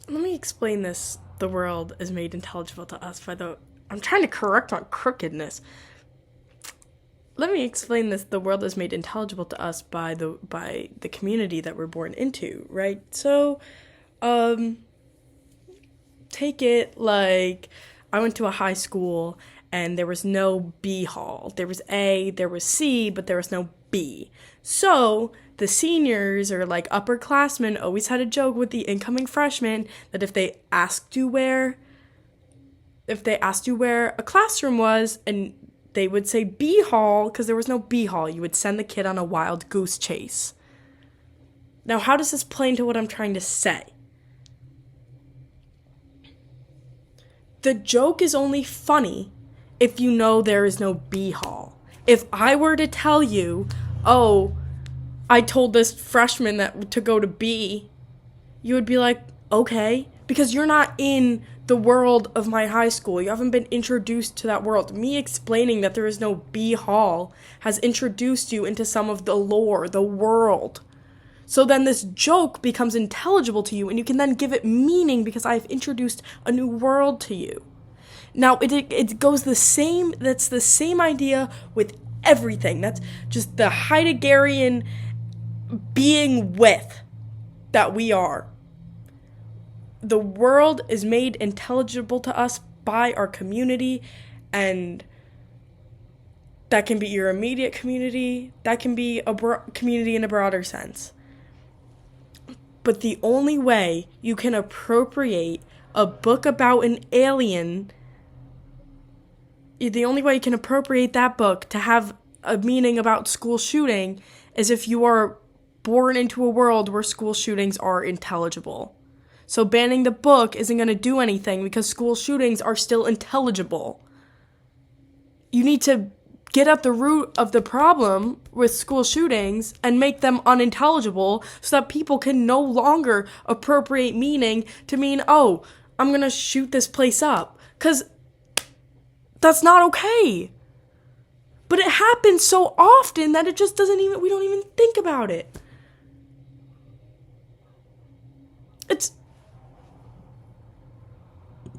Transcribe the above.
Let me explain this. The world is made intelligible to us by the. I'm trying to correct my crookedness. Let me explain this. The world is made intelligible to us by the community that we're born into, right? So, um, take it like I went to a high school and there was no B hall. There was A, there was C, but there was no B. So the seniors or like upperclassmen always had a joke with the incoming freshmen that if they asked you where a classroom was and they would say B hall because there was no B hall, you would send the kid on a wild goose chase. Now, how does this play into what I'm trying to say? The joke is only funny if you know there is no B hall. If I were to tell you, oh, I told this freshman that to go to B, you would be like, okay, because you're not in the world of my high school. You haven't been introduced to that world. Me explaining that there is no B hall has introduced you into some of the lore, the world. So then this joke becomes intelligible to you, and you can then give it meaning because I've introduced a new world to you. Now, it goes the same, that's the same idea with everything. That's just the Heideggerian being with that we are. The world is made intelligible to us by our community, and that can be your immediate community, that can be a community in a broader sense. But the only way you can appropriate a book about an alien, the only way you can appropriate that book to have a meaning about school shooting is if you are born into a world where school shootings are intelligible. So banning the book isn't going to do anything because school shootings are still intelligible. You need to get at the root of the problem with school shootings and make them unintelligible so that people can no longer appropriate meaning to mean, oh, I'm going to shoot this place up. Because that's not okay. But it happens so often that it just we don't even think about it. It's